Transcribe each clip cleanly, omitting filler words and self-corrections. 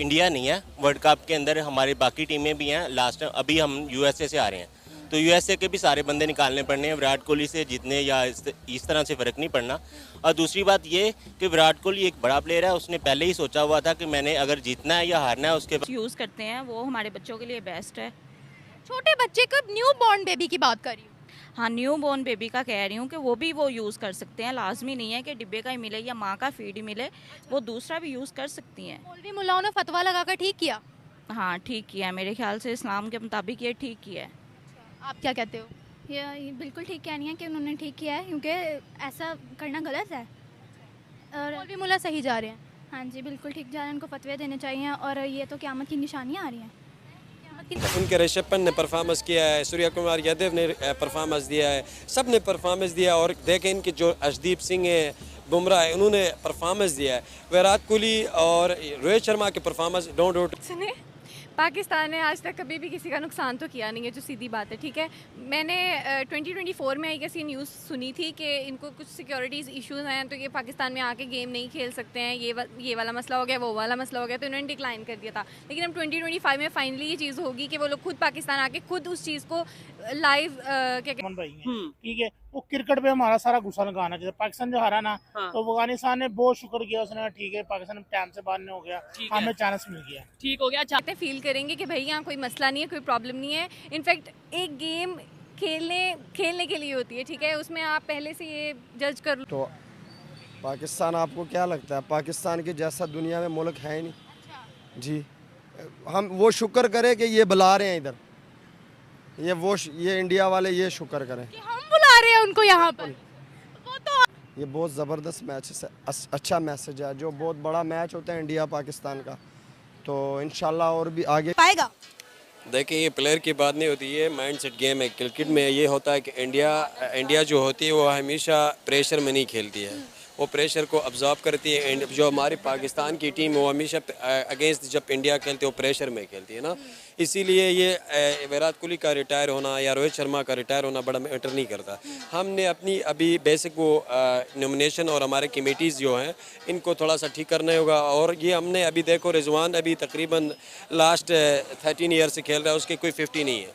India नहीं है world cup के अंदर, हमारी बाकी टीमें भी हैं। लास्ट अभी हम यूएसए से आ रहे हैं, तो यूएसए के भी सारे बंदे निकालने पड़ने हैं। विराट कोहली से जीतने या इस तरह से फ़र्क नहीं पड़ना। और दूसरी बात ये कि विराट कोहली एक बड़ा प्लेयर है, उसने पहले ही सोचा हुआ था कि मैंने अगर जीतना है या हारना है उसके यूज़ करते हैं वो हमारे बच्चों के लिए बेस्ट है। छोटे बच्चे का न्यू बॉर्न बेबी की बात कर रही हूँ। हाँ, न्यू बॉर्न बेबी का कह रही हूँ कि वो भी वो यूज़ कर सकते हैं। लाजमी नहीं है कि डिब्बे का ही मिले या माँ का फीड ही मिले, वो दूसरा भी यूज़ कर सकती हैं। मौलवी मुल्लाओं ने फतवा लगाकर ठीक किया। हाँ, ठीक किया है, मेरे ख्याल से इस्लाम के मुताबिक ये ठीक किया है। आप क्या कहते हो? ये बिल्कुल ठीक कह रही हैं कि उन्होंने ठीक किया है, क्योंकि ऐसा करना गलत है। और मौलवी मुल्ला सही जा रहे हैं। हाँ जी, बिल्कुल ठीक जा रहे हैं, उनको फतवे देने चाहिए। और ये तो क़यामत की निशानियाँ आ रही हैं। उनके ऋषभ पंत ने परफॉर्मेंस किया है, सूर्य कुमार यादव ने परफॉर्मेंस दिया है, सब ने परफॉर्मेंस दिया। और देखें इनके जो अर्शदीप सिंह है, बुमराह है, उन्होंने परफॉर्मेंस दिया है। विराट कोहली और रोहित शर्मा के परफॉर्मेंस डोंट डाउट। सुने, पाकिस्तान ने आज तक कभी भी किसी का नुकसान तो किया नहीं है, जो सीधी बात है, ठीक है। मैंने 2024 में आई गेस ये न्यूज़ सुनी थी कि इनको कुछ सिक्योरिटीज़ इश्यूज हैं, तो ये पाकिस्तान में आके गेम नहीं खेल सकते हैं। ये वाला मसला हो गया, वो वाला मसला हो गया, तो इन्होंने डिक्लाइन कर दिया था। लेकिन अब 2025 में फाइनली ये चीज़ होगी कि वो लोग खुद पाकिस्तान आके खुद उस चीज़ को लाइव क्या अमन भाई हैं, ठीक है। वो क्रिकेट पे हमारा सारा गुस्सा लगाना, जैसे पाकिस्तान जो हारा ना, तो अफगानिस्तान ने बहुत शुक्र किया, उसने कहा ठीक है पाकिस्तान टाइम से बाहर नहीं हो गया, हमें चांस मिल गया, ठीक हो गया। चाहते फील करेंगे कि भाई यहाँ कोई मसला नहीं है, कोई प्रॉब्लम नहीं है। इनफैक्ट एक गेम खेलने के लिए होती है, ठीक है, उसमें आप पहले से ये जज कर लो। तो पाकिस्तान, आपको क्या लगता है पाकिस्तान के जैसा दुनिया में मुल्क है ही नहीं जी। हम वो शुक्र करें कि ये बुला रहे हैं इधर, ये इंडिया वाले ये शुक्र करें कि हम बुला रहे हैं उनको यहाँ पर। वो तो ये बहुत ज़बरदस्त मैच है, अच्छा मैसेज है, जो बहुत बड़ा मैच होता है इंडिया पाकिस्तान का। तो इंशाल्लाह और भी आगे पाएगा। देखिए, ये प्लेयर की बात नहीं होती, ये माइंडसेट गेम है। क्रिकेट में ये होता है कि इंडिया जो होती है वो हमेशा प्रेशर में नहीं खेलती है, वो प्रेशर को अब्जॉर्ब करती है। जो हमारी पाकिस्तान की टीम वो हमेशा अगेंस्ट जब इंडिया खेलती है वो प्रेशर में खेलती है ना। इसीलिए ये विराट कोहली का रिटायर होना या रोहित शर्मा का रिटायर होना बड़ा मैटर नहीं करता। हमने अपनी अभी बेसिक वो नॉमिनेशन और हमारे कमेटीज़ जो हैं इनको थोड़ा सा ठीक करना होगा। और ये हमने अभी देखो, रिजवान अभी तकरीबन लास्ट 13 ईयर से खेल रहा है, उसकी कोई 50 नहीं है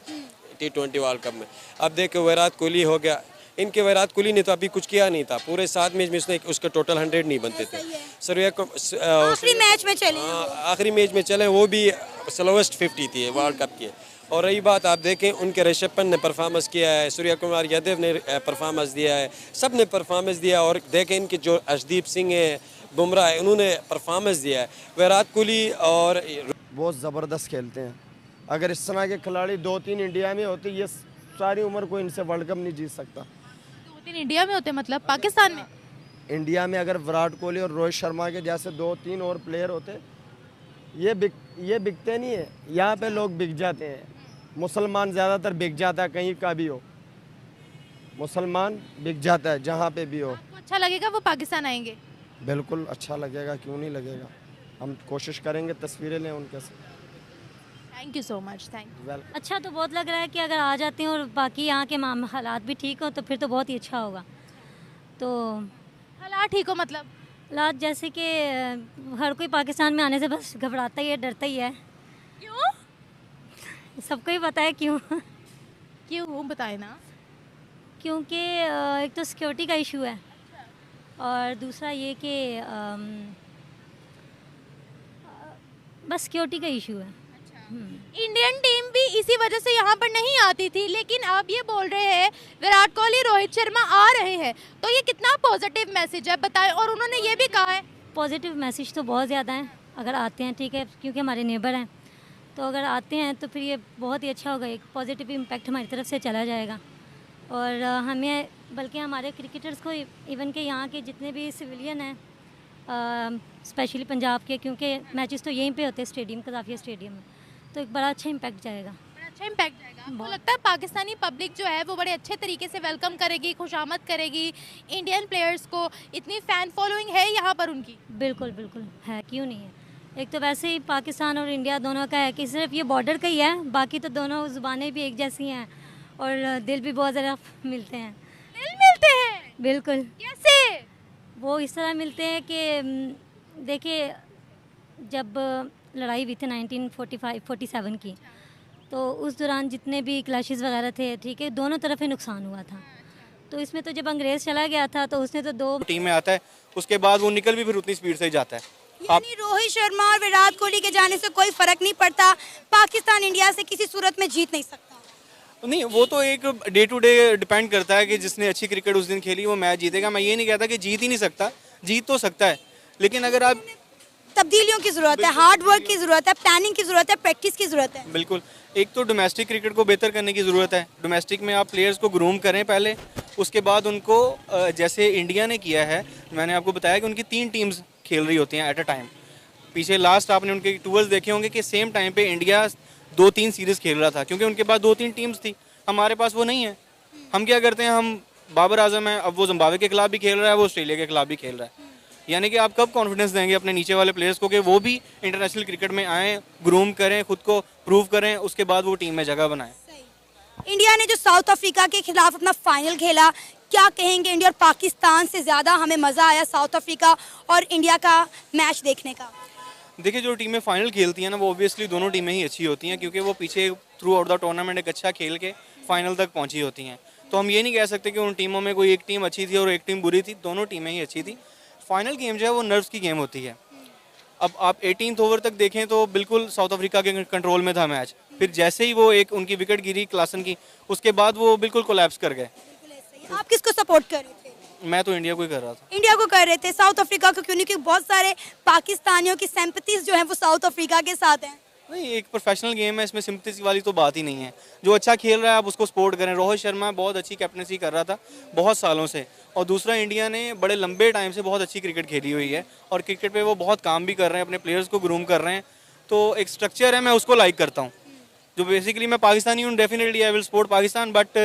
T20 वर्ल्ड कप में। अब देखो विराट कोहली हो गया, इनके विराट कोहली ने तो अभी कुछ किया नहीं था, पूरे 7 मैच में उसने उसके टोटल 100 नहीं बनते थे। आखिरी मैच में चले, आखिरी मैच में चले, वो भी स्लोवेस्ट 50 थी वर्ल्ड कप की। और रही बात, आप देखें उनके ऋषभ पंत ने परफॉर्मेंस किया है, सूर्य कुमार यादव ने परफॉर्मेंस दिया है, सब ने परफॉर्मेंस दिया। और देखें इनके जो अर्शदीप सिंह है, बुमराह है, उन्होंने परफॉर्मेंस दिया है। विराट कोहली और बहुत ज़बरदस्त खेलते हैं। अगर इस तरह के खिलाड़ी 2-3 इंडिया में होते, ये सारी उम्र कोई इनसे वर्ल्ड कप नहीं जीत सकता। 2-3 इंडिया में होते, मतलब पाकिस्तान में? इंडिया में अगर विराट कोहली और रोहित शर्मा के जैसे 2-3 और प्लेयर होते, ये बिकते नहीं है। यहाँ पे लोग बिक जाते हैं, मुसलमान ज़्यादातर बिक जाता है, कहीं का भी हो मुसलमान बिक जाता है जहाँ पे भी हो। आपको अच्छा लगेगा वो पाकिस्तान आएंगे? बिल्कुल अच्छा लगेगा, क्यों नहीं लगेगा। हम कोशिश करेंगे, तस्वीरें लें उनके से। Thank you so much, thank you. Welcome. अच्छा तो बहुत लग रहा है कि अगर आ जाते हैं और बाकी यहाँ के हालात भी ठीक हो तो फिर तो बहुत ही अच्छा होगा। तो हालात ठीक हो मतलब? हालात जैसे कि हर कोई पाकिस्तान में आने से बस घबराता ही है, डरता ही है। क्यों? सबको ही पता है क्यों। क्यों बताए ना। क्योंकि एक तो सिक्योरिटी का इशू है और दूसरा ये कि बस सिक्योरिटी का इशू है। इंडियन टीम भी इसी वजह से यहाँ पर नहीं आती थी, लेकिन अब ये बोल रहे हैं विराट कोहली, रोहित शर्मा आ रहे हैं, तो ये कितना पॉजिटिव मैसेज है बताएं। और उन्होंने ये भी कहा है, पॉजिटिव मैसेज तो बहुत ज़्यादा है अगर आते हैं, ठीक है, क्योंकि हमारे नेबर हैं, तो अगर आते हैं तो फिर ये बहुत ही अच्छा होगा, एक पॉजिटिव इम्पैक्ट हमारी तरफ से चला जाएगा। और हमें बल्कि हमारे क्रिकेटर्स को, इवन के यहाँ के जितने भी सिविलियन हैं, स्पेशली पंजाब के, क्योंकि मैचेस तो यहीं पे होते हैं स्टेडियम, कज़ाफिया स्टेडियम में, तो एक बड़ा अच्छा इम्पैक्ट जाएगा। बड़ा अच्छा इम्पैक्ट जाएगा। आपको लगता है पाकिस्तानी पब्लिक जो है वो बड़े अच्छे तरीके से वेलकम करेगी, खुशामद करेगी इंडियन प्लेयर्स को? इतनी फ़ैन फॉलोइंग है यहाँ पर उनकी? बिल्कुल बिल्कुल है, क्यों नहीं है। एक तो वैसे ही पाकिस्तान और इंडिया दोनों का है कि सिर्फ ये बॉर्डर का ही है, बाकी तो दोनों ज़ुबानें भी एक जैसी हैं और दिल भी बहुत ज़्यादा मिलते हैं। दिल मिलते हैं? बिल्कुल। कैसे? वो इस तरह मिलते हैं कि देखिए, जब लड़ाई हुई थी 1945-47 की, तो उस दौरान जितने भी क्लैशेस वगैरह थे, ठीक है, दोनों तरफ ही नुकसान हुआ था। तो इसमें तो जब अंग्रेज़ चला गया था तो उसने तो 2 टीम में आता है, उसके बाद वो निकल भी फिर उतनी स्पीड से ही जाता है। यानी रोहित शर्मा और विराट कोहली के जाने से कोई फर्क नहीं पड़ता, पाकिस्तान इंडिया से किसी सूरत में जीत नहीं सकता। नहीं, वो तो एक डे टू डे डिपेंड करता है कि जिसने अच्छी क्रिकेट उस दिन खेली वो मैच जीतेगा। मैं ये नहीं कहता कि जीत ही नहीं सकता, जीत तो सकता है, लेकिन अगर आप तब्दीलियों की जरूरत है, हार्ड वर्क की जरूरत है, प्लानिंग की जरूरत है, प्रैक्टिस की जरूरत है। बिल्कुल, एक तो डोमेस्टिक क्रिकेट को बेहतर करने की ज़रूरत है। डोमेस्टिक में आप प्लेयर्स को ग्रूम करें पहले, उसके बाद उनको जैसे इंडिया ने किया है, मैंने आपको बताया कि उनकी 3 टीम्स खेल रही होती हैं एट अ टाइम। पीछे लास्ट आपने उनके टूर्स देखे होंगे कि सेम टाइम पे इंडिया 2-3 सीरीज़ खेल रहा था, क्योंकि उनके पास 2-3 टीम्स थी, हमारे पास वो नहीं है। हम क्या करते हैं, हम बाबर आजम है, अब वो जिम्बाब्वे के खिलाफ भी खेल रहा है, वो ऑस्ट्रेलिया के खिलाफ भी खेल रहा है। यानी कि आप कब कॉन्फिडेंस देंगे अपने नीचे वाले प्लेयर्स को कि वो भी इंटरनेशनल क्रिकेट में आएँ, ग्रूम करें, खुद को प्रूव करें, उसके बाद वो टीम में जगह बनाएं। इंडिया ने जो साउथ अफ्रीका के खिलाफ अपना फाइनल खेला, क्या कहेंगे? इंडिया और पाकिस्तान से ज़्यादा हमें मज़ा आया साउथ अफ्रीका और इंडिया का मैच देखने का। देखिए, जो टीमें फाइनल खेलती हैं ना, वो ऑब्वियसली दोनों टीमें ही अच्छी होती हैं, क्योंकि वो पीछे थ्रू आउट द टूर्नामेंट एक अच्छा खेल के फाइनल तक पहुंची होती हैं। तो हम ये नहीं कह सकते कि उन टीमों में कोई एक टीम अच्छी थी और एक टीम बुरी थी, दोनों टीमें ही अच्छी थी। फाइनल गेम जो है वो नर्व्स की गेम होती है। अब आप 18th ओवर तक देखें तो बिल्कुल साउथ अफ्रीका के कंट्रोल में था मैच, फिर जैसे ही वो एक उनकी विकेट गिरी क्लासन की, उसके बाद वो बिल्कुल कोलैप्स कर गए। आप किसको सपोर्ट कर रहे थे? मैं तो इंडिया को ही कर रहा था। इंडिया को कर रहे थे, साउथ अफ्रीका को क्यों नहीं? क्योंकि बहुत सारे पाकिस्तानियों की सिंपैथीज जो है वो साउथ अफ्रीका के साथ हैं। नहीं, एक प्रोफेशनल गेम है, इसमें सिंपैथी वाली तो बात ही नहीं है। जो अच्छा खेल रहा है आप उसको सपोर्ट करें। रोहित शर्मा बहुत अच्छी कैप्टनसी कर रहा था बहुत सालों से, और दूसरा इंडिया ने बड़े लंबे टाइम से बहुत अच्छी क्रिकेट खेली हुई है और क्रिकेट पे वो बहुत काम भी कर रहे हैं, अपने प्लेयर्स को ग्रूम कर रहे हैं। तो एक स्ट्रक्चर है, मैं उसको लाइक करता हूँ। जो बेसिकली मैं पाकिस्तानी हूँ, definitely I will support Pakistan, but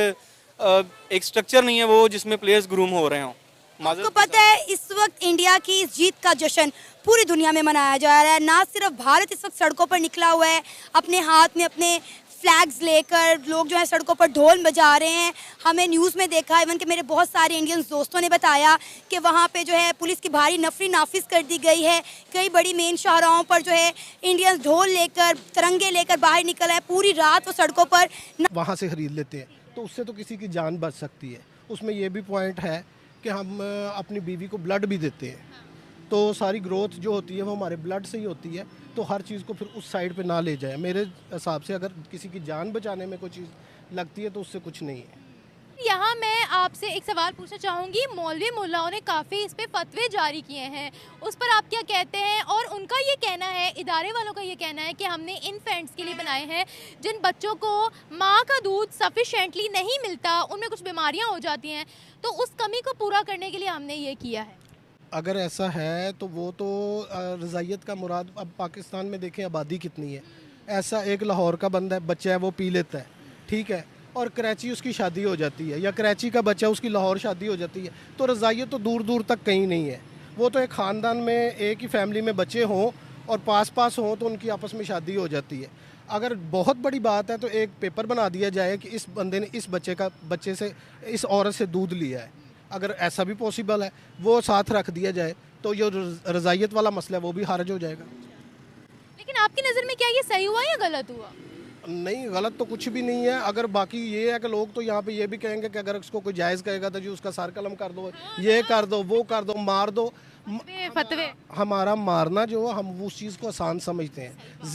एक स्ट्रक्चर नहीं है वो जिसमें प्लेयर्स ग्रूम हो रहे हों। आपको पता है इस वक्त इंडिया की इस जीत का जश्न पूरी दुनिया में मनाया जा रहा है। ना सिर्फ भारत इस वक्त सड़कों पर निकला हुआ है, अपने हाथ में अपने फ्लैग्स लेकर लोग जो है सड़कों पर ढोल बजा रहे हैं। हमें न्यूज़ में देखा, इवन कि मेरे बहुत सारे इंडियन दोस्तों ने बताया कि वहाँ पे जो है पुलिस की भारी नफरी नाफिज कर दी गई है। कई बड़ी मेन शाहराहों पर जो है इंडियंस ढोल लेकर, तिरंगे लेकर बाहर निकल आए। पूरी रात वो सड़कों पर वहाँ से ख़रीद लेते हैं, तो उससे तो किसी की जान बच सकती है। उसमें ये भी पॉइंट है कि हम अपनी बीवी को ब्लड भी देते हैं, तो सारी ग्रोथ जो होती है वो हमारे ब्लड से ही होती है। तो हर चीज़ को फिर उस साइड पे ना ले जाए। मेरे हिसाब से अगर किसी की जान बचाने में कोई चीज़ लगती है तो उससे कुछ नहीं है। यहाँ मैं आपसे एक सवाल पूछना चाहूँगी। मौलवी मुल्लाओं ने काफ़ी इस पे फतवे जारी किए हैं, उस पर आप क्या कहते हैं? और उनका ये कहना है, इदारे वालों का ये कहना है कि हमने इन्फेंट्स के लिए बनाए हैं जिन बच्चों को माँ का दूध सफिशेंटली नहीं मिलता, उनमें कुछ बीमारियाँ हो जाती हैं, तो उस कमी को पूरा करने के लिए हमने ये किया है। अगर ऐसा है तो वो तो रज़ाइयत का मुराद, अब पाकिस्तान में देखें आबादी कितनी है। ऐसा एक लाहौर का बंदा है, बच्चा है, वो पी लेता है, ठीक है, और कराची उसकी शादी हो जाती है, या कराची का बच्चा उसकी लाहौर शादी हो जाती है, तो रज़ाइयत तो दूर दूर तक कहीं नहीं है। वो तो एक ख़ानदान में एक ही फैमिली में बच्चे हों और पास पास हों तो उनकी आपस में शादी हो जाती है। अगर बहुत बड़ी बात है तो एक पेपर बना दिया जाए कि इस बंदे ने इस बच्चे से, इस औरत से दूध लिया है। अगर ऐसा भी पॉसिबल है, वो साथ रख दिया जाए, तो जो रज़ाइयत वाला मसला है वो भी खारिज हो जाएगा। लेकिन आपकी नज़र में क्या ये सही हुआ या गलत हुआ? नहीं, गलत तो कुछ भी नहीं है। अगर बाकी ये है कि लोग तो यहाँ पे ये भी कहेंगे कि अगर उसको कोई जायज़ कहेगा तो जी उसका सर कलम कर दो, ये कर दो, वो कर दो, मार दो। फतवे हमारा मारना जो हम उस चीज़ को आसान समझते हैं।